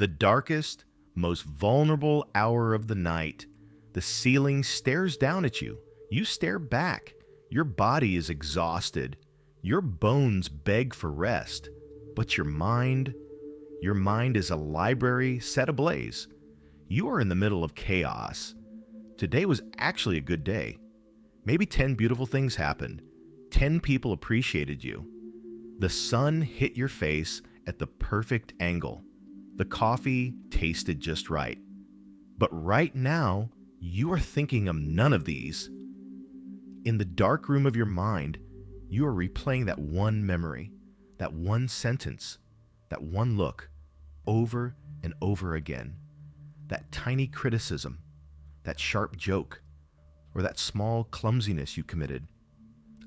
The darkest, most vulnerable hour of the night. The ceiling stares down at you. You stare back. Your body is exhausted. Your bones beg for rest. But your mind is a library set ablaze. You are in the middle of chaos. Today was actually a good day. Maybe 10 beautiful things happened. 10 people appreciated you. The sun hit your face at the perfect angle. The coffee tasted just right. But right now, you are thinking of none of these. In the dark room of your mind, you are replaying that one memory, that one sentence, that one look, over and over again. That tiny criticism, that sharp joke, or that small clumsiness you committed.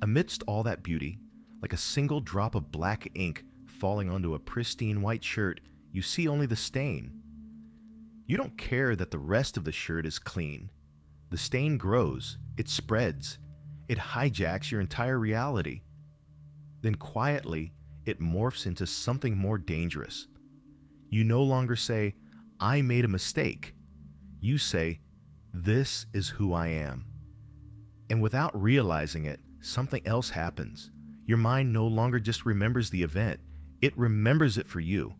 Amidst all that beauty, like a single drop of black ink falling onto a pristine white shirt, you see only the stain. You don't care that the rest of the shirt is clean. The stain grows, it spreads, it hijacks your entire reality. Then quietly, it morphs into something more dangerous. You no longer say, "I made a mistake." You say, "This is who I am." And without realizing it, something else happens. Your mind no longer just remembers the event, it remembers it for you.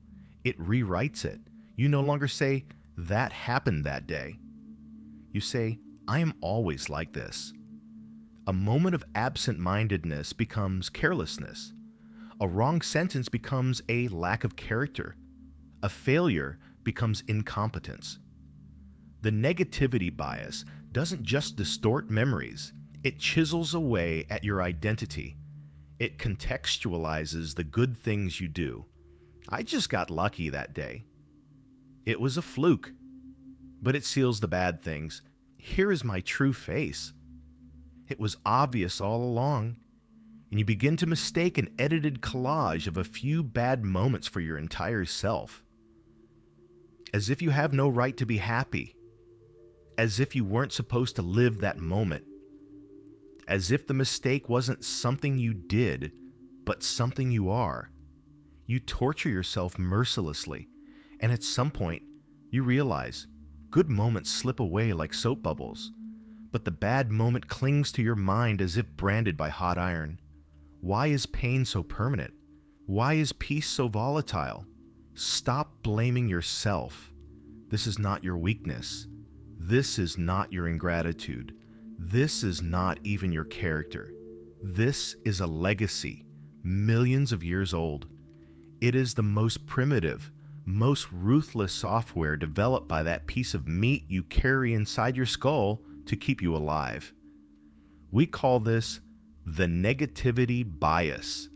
It rewrites it. You no longer say, "That happened that day." You say, "I am always like this." A moment of absent-mindedness becomes carelessness. A wrong sentence becomes a lack of character. A failure becomes incompetence. The negativity bias doesn't just distort memories, it chisels away at your identity. It contextualizes the good things you do. I just got lucky that day. It was a fluke. But it seals the bad things. Here is my true face. It was obvious all along. And you begin to mistake an edited collage of a few bad moments for your entire self. As if you have no right to be happy. As if you weren't supposed to live that moment. As if the mistake wasn't something you did, but something you are. You torture yourself mercilessly, and at some point, you realize good moments slip away like soap bubbles, but the bad moment clings to your mind as if branded by hot iron. Why is pain so permanent? Why is peace so volatile? Stop blaming yourself. This is not your weakness. This is not your ingratitude. This is not even your character. This is a legacy, millions of years old. It is the most primitive, most ruthless software developed by that piece of meat you carry inside your skull to keep you alive. We call this the negativity bias.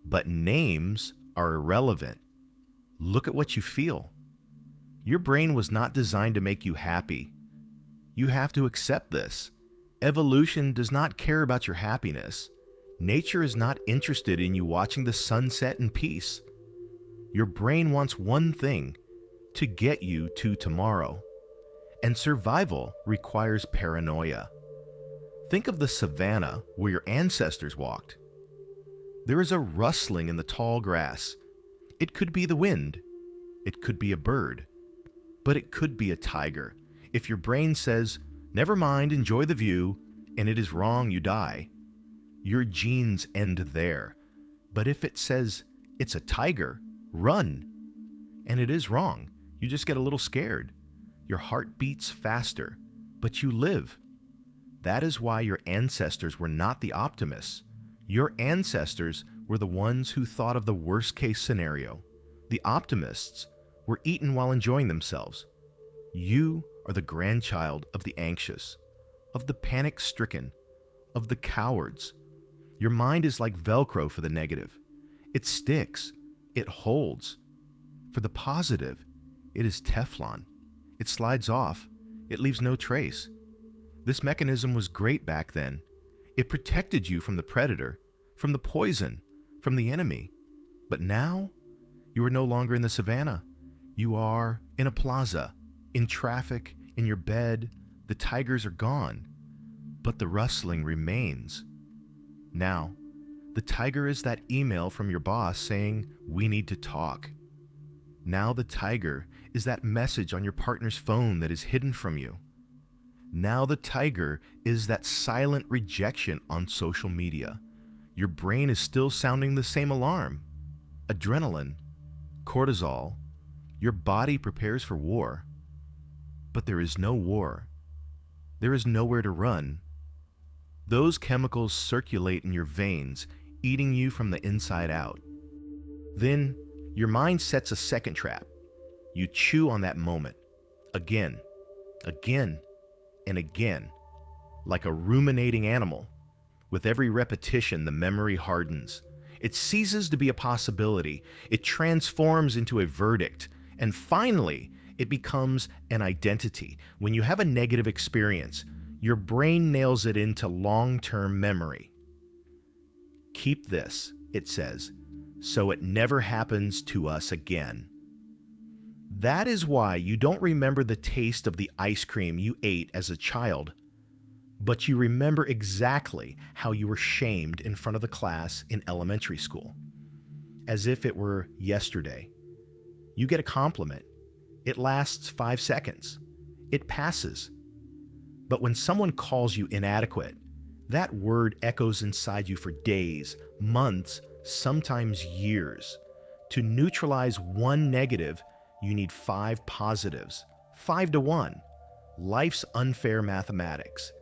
But names are irrelevant. Look at what you feel. Your brain was not designed to make you happy. You have to accept this. Evolution does not care about your happiness. Nature is not interested in you watching the sunset in peace. Your brain wants one thing, to get you to tomorrow. And survival requires paranoia. Think of the savannah where your ancestors walked. There is a rustling in the tall grass. It could be the wind. It could be a bird. But it could be a tiger. If your brain says, "Never mind, enjoy the view," and it is wrong, you die. Your genes end there. But if it says, "It's a tiger, run," and it is wrong, you just get a little scared. Your heart beats faster, but you live. That is why your ancestors were not the optimists. Your ancestors were the ones who thought of the worst-case scenario. The optimists were eaten while enjoying themselves. You are the grandchild of the anxious, of the panic-stricken, of the cowards. Your mind is like Velcro for the negative. It sticks. It holds. For the positive, it is Teflon. It slides off. It leaves no trace. This mechanism was great back then. It protected you from the predator, from the poison, from the enemy. But now, you are no longer in the savannah. You are in a plaza, in traffic, in your bed. The tigers are gone, but the rustling remains. Now, the tiger is that email from your boss saying, "We need to talk." Now the tiger is that message on your partner's phone that is hidden from you. Now the tiger is that silent rejection on social media. Your brain is still sounding the same alarm. Adrenaline, cortisol, your body prepares for war. But there is no war. There is nowhere to run. Those chemicals circulate in your veins, eating you from the inside out. Then, your mind sets a second trap. You chew on that moment, again, again, and again, like a ruminating animal. With every repetition, the memory hardens. It ceases to be a possibility. It transforms into a verdict. And finally, it becomes an identity. When you have a negative experience, your brain nails it into long-term memory. Keep this, it says, so it never happens to us again. That is why you don't remember the taste of the ice cream you ate as a child, but you remember exactly how you were shamed in front of the class in elementary school, as if it were yesterday. You get a compliment. It lasts 5 seconds. It passes. But when someone calls you inadequate, that word echoes inside you for days, months, sometimes years. To neutralize one negative, you need 5 positives, 5 to 1. Life's unfair mathematics.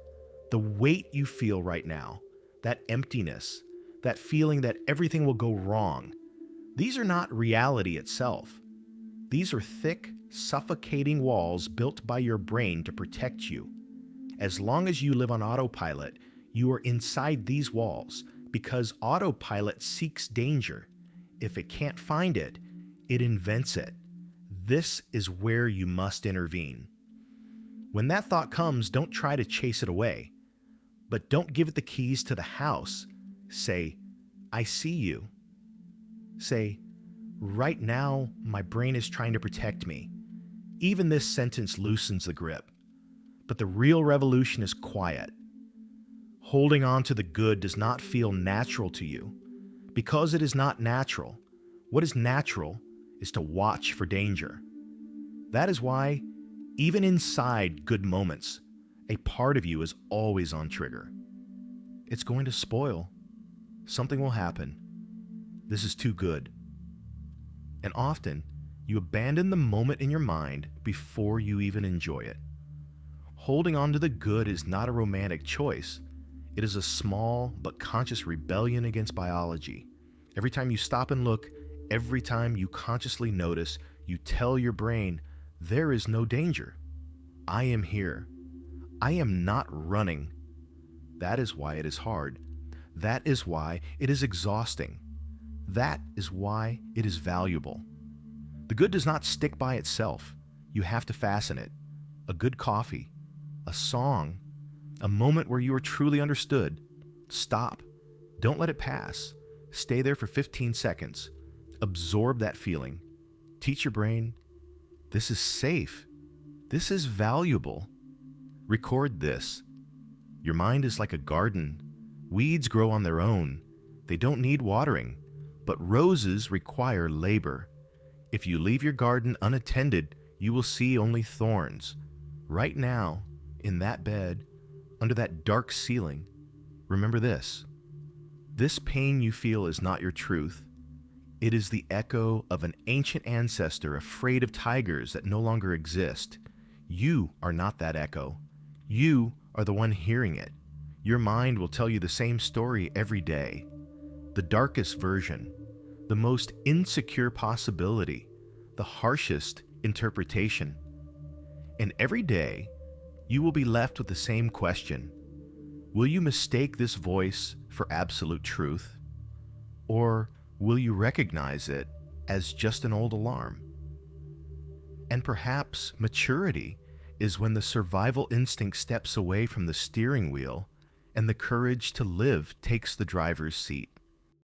The weight you feel right now, that emptiness, that feeling that everything will go wrong, these are not reality itself. These are thick, suffocating walls built by your brain to protect you. As long as you live on autopilot, you are inside these walls because autopilot seeks danger. If it can't find it, it invents it. This is where you must intervene. When that thought comes, don't try to chase it away, but don't give it the keys to the house. Say, I see you. Say, right now, my brain is trying to protect me. Even this sentence loosens the grip. But the real revolution is quiet. Holding on to the good does not feel natural to you. Because it is not natural, what is natural is to watch for danger. That is why, even inside good moments, a part of you is always on trigger. It's going to spoil. Something will happen. This is too good. And often, you abandon the moment in your mind before you even enjoy it. Holding on to the good is not a romantic choice. It is a small but conscious rebellion against biology. Every time you stop and look, every time you consciously notice, you tell your brain, there is no danger. I am here. I am not running. That is why it is hard. That is why it is exhausting. That is why it is valuable. The good does not stick by itself. You have to fasten it. A good coffee, a song, a moment where you are truly understood. Stop. Don't let it pass. Stay there for 15 seconds. Absorb that feeling. Teach your brain, this is safe. This is valuable. Record this. Your mind is like a garden. Weeds grow on their own. They don't need watering, but roses require labor. If you leave your garden unattended, you will see only thorns. Right now, in that bed, under that dark ceiling, remember this. This pain you feel is not your truth. It is the echo of an ancient ancestor afraid of tigers that no longer exist. You are not that echo. You are the one hearing it. Your mind will tell you the same story every day. The darkest version, the most insecure possibility, the harshest interpretation. And every day, you will be left with the same question. Will you mistake this voice for absolute truth? Or will you recognize it as just an old alarm? And perhaps maturity is when the survival instinct steps away from the steering wheel and the courage to live takes the driver's seat.